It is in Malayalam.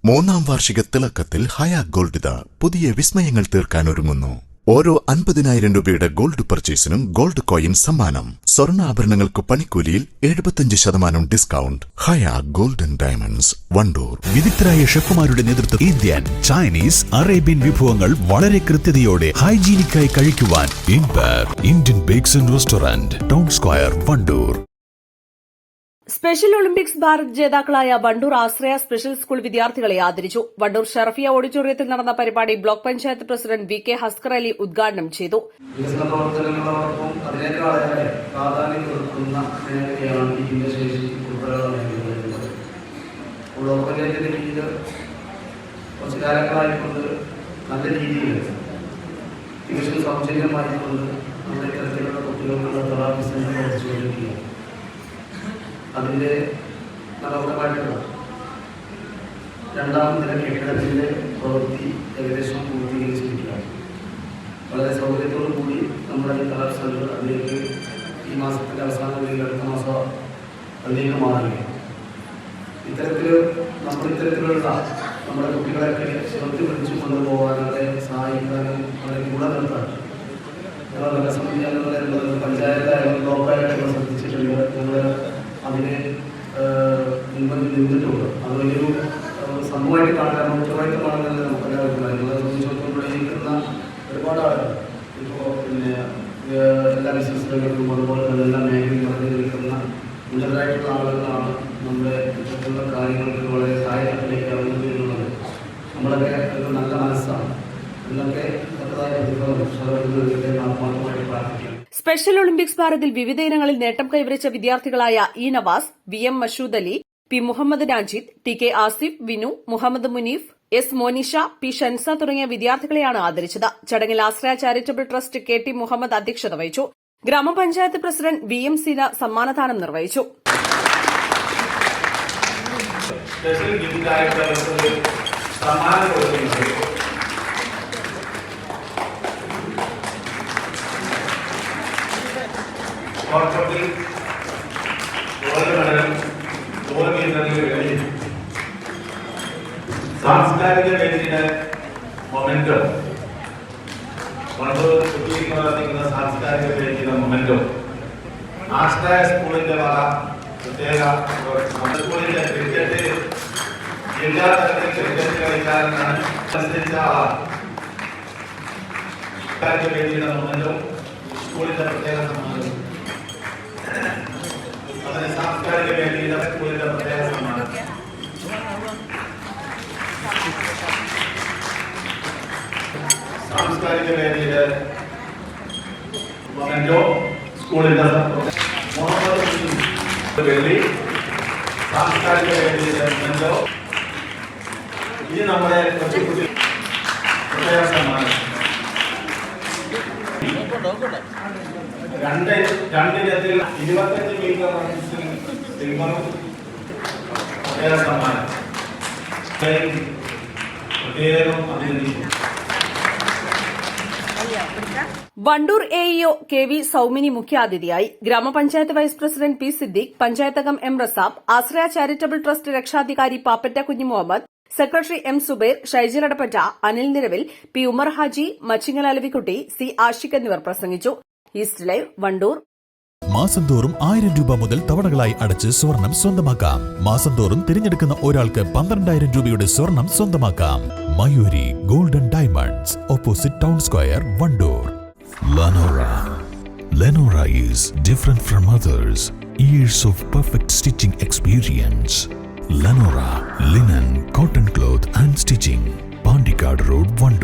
മൂന്നാം വാർഷിക തിളക്കത്തിൽ ഹയ ഗോൾഡ് പുതിയ വിസ്മയങ്ങൾ തീർക്കാൻ ഒരുങ്ങുന്നു. ഓരോ 50,000 രൂപയുടെ ഗോൾഡ് പർച്ചേസിനും ഗോൾഡ് കോയിൻ സമ്മാനം. സ്വർണ്ണാഭരണങ്ങൾക്ക് പണിക്കൂലിയിൽ 75% ഡിസ്കൗണ്ട്. ഹയ ഗോൾഡൻ ഡയമണ്ട്സ്, വണ്ടൂർ. വിദഗ്ധരായ ഷെഫുമാരുടെ നേതൃത്വം ഇന്ത്യൻ, ചൈനീസ്, അറേബ്യൻ വിഭവങ്ങൾ വളരെ കൃത്യതയോടെ ഹൈജീനിക്കായി കഴിക്കുവാൻ Indian bakes and restaurant, town square, Wandoor. Special Olympics Bharat ജേതാക്കളായ വണ്ടൂർ ആശ്രയ സ്പെഷ്യൽ സ്കൂൾ വിദ്യാർത്ഥികളെ ആദരിച്ചു. വണ്ടൂർ ഷറഫിയ ഓഡിറ്റോറിയത്തിൽ നടന്ന പരിപാടി block panchayat president VK. Haskar Ali ഉദ്ഘാടനം ചെയ്തു. വികസന പ്രവർത്തനങ്ങളോടൊപ്പം അതിനേക്കാളേറെ പ്രാധാന്യം കൊടുക്കുന്ന മേഖലയാണ് ഈ ഭിന്നശേഷി ഉൾപ്പെടെയുള്ള മേഖലകൾ. ബ്ലോക്ക് പഞ്ചായത്തിന്റെ കീഴിൽ കുറച്ചു കാലങ്ങളായിക്കൊണ്ട് നല്ല രീതിയിൽ വികസന സൗജന്യമായിക്കൊണ്ട് നമ്മുടെ ഇത്തരത്തിലുള്ള കുട്ടികൾക്കുള്ള തെറാപ്പി സെന്റർ പ്രവർത്തിച്ചുകൊണ്ടിരിക്കുകയാണ്. അതിൻ്റെ മനോഹരമായിട്ടുള്ള രണ്ടാം നില കെട്ടിടത്തിൻ്റെ പ്രവൃത്തി ഏകദേശം പൂർത്തീകരിച്ചിരിക്കുകയാണ്. വളരെ സൗകര്യത്തോടു കൂടി നമ്മുടെ ഈ തെറാപ്പി സെന്റർ അതിലേക്ക് ഈ മാസത്തിൻ്റെ അവസാനം അല്ലെങ്കിൽ അടുത്ത മാസം അതിലേക്ക് മാറുകയാണ്. ഇത്തരത്തിലുള്ള നമ്മുടെ കുട്ടികളെയൊക്കെ ശ്രദ്ധ പിടിച്ചു കൊണ്ടുപോകാൻ അവരെ സഹായിക്കാനും അവരെ കൂടെ നിർത്താൻ ഞങ്ങളുടെ സംവിധാനങ്ങൾ പഞ്ചായത്തായാലും ബ്ലോക്കായിട്ടുള്ള ശ്രദ്ധിച്ചിട്ടുണ്ട്. ഞങ്ങൾ അതിനെ മുൻപന്തിൽ നിന്നിട്ടുണ്ട്. അത് വലിയൊരു സംഭവമായിട്ട് കാണാൻ ഉത്തരവാദിത്തമാണെന്നല്ലേ നമുക്കെല്ലാവർക്കും. ഞങ്ങളെ സംബന്ധിച്ചിടത്തോളം ഇരിക്കുന്ന ഒരുപാട് ആളുകൾ ഇപ്പോൾ എല്ലാ ബിസിനസ്സുകളിലും അതുപോലെ തന്നെ എല്ലാ മേഖലയും നടന്നു നിൽക്കുന്ന ഉന്നതരായിട്ടുള്ള ആളുകളാണ് നമ്മുടെ ഇത്തരത്തിലുള്ള കാര്യങ്ങൾക്ക് വളരെ താഴെത്തട്ടിലേക്ക് ഇറങ്ങുന്നത് എന്നുള്ളത്. നമ്മളൊക്കെ ഒരു നല്ല മനസ്സാണ്. ഇതിനൊക്കെ തക്കതായ പ്രതിഫലം ആത്മാർത്ഥമായിട്ട് പ്രാർത്ഥിക്കാം. സ്പെഷ്യൽ ഒളിമ്പിക്സ് ഭാരതിൽ വിവിധ ഇനങ്ങളിൽ നേട്ടം കൈവരിച്ച വിദ്യാർത്ഥികളായ E Nawas, V M Mashood Ali, P Muhammad Najid, T K Asif, Vinu, Muhammad Muneef, S Monisha, P Shansa തുടങ്ങിയ വിദ്യാർത്ഥികളെയാണ് ആദരിച്ചത്. ചടങ്ങിൽ Ashraya charitable trust K T Muhammad അധ്യക്ഷത വഹിച്ചു. ഗ്രാമപഞ്ചായത്ത് പ്രസിഡന്റ് വി എം സീന സമ്മാനദാനം നിർവഹിച്ചു. വാസ്തവത്തിൽ ഗോൾഡ് മെഡലും ഗോൾഡ് ചെയ്യുന്നതിന് വേണ്ടി സാംസ്കാരിക വേദിയുടെ മൊമെന്റം വണ്ടൂർ കുട്ടികളിക്കുന്ന സാംസ്കാരിക വേദിയുടെ മൊമെന്റം ആശ്രയ സ്കൂളിന്റെ വക പ്രത്യേക സ്കൂളിന്റെ ക്രിക്കറ്റ് ജില്ലാ തലത്തിൽ ക്രിക്കറ്റ് കളിക്കാരനാണ് മത്സരിച്ച ആളാണ്. സാംസ്കാരിക വേദിയുടെ മൊമെന്റം സ്കൂളിന്റെ പ്രത്യേക സമ്മാനം. അതിന് സാംസ്കാരിക വേദിയുടെ സ്കൂളിന്റെ പ്രത്യേക സമ്മാനം. സാംസ്കാരിക വേദിയുടെ മൊമെന്റോ സ്കൂളിന്റെ മുഹമ്മദ് വെള്ളി. സാംസ്കാരിക വേദിയുടെ മൊമെന്റോ ഇത് നമ്മുടെ കൊച്ചുകുട്ടി പ്രത്യേക സമ്മാനം. രണ്ടിനത്തിൽ 25 മീറ്റർ സിൽവറും പ്രത്യേക സമ്മാനം. പ്രത്യേകം അഭിനന്ദിക്കുന്നു. Wandoor AEO K V Soumini മുഖ്യാതിഥിയായി. ഗ്രാമപഞ്ചായത്ത് വൈസ് പ്രസിഡന്റ് പി സിദ്ദീഖ്, പഞ്ചായത്തംഗം M Rasab, Ashraya charitable trust രക്ഷാധികാരി Pappatta Kunhi Muhammad, secretary M Zubair, Shyjil Adappatta, Anil Niravil, P Umar Haji, Machingal Alavikutty, C Ashiq എന്നിവർ പ്രസംഗിച്ചു. East Live, Wandoor. മാസം തോറും 1000 രൂപ മുതൽ തവണകളായി അടച്ച് സ്വർണം സ്വന്തമാക്കാം. മാസം തോറും തിരഞ്ഞെടുക്കുന്ന ഒരാൾക്ക് 12,000 രൂപയുടെ സ്വർണം സ്വന്തമാക്കാം. Mayuri golden diamonds, opposite town square, Wandoor. Lenora is different from others. Years of perfect stitching experience. Lenora linen, cotton cloth and stitching. Pandikad Road, Vണ്ടൂർ.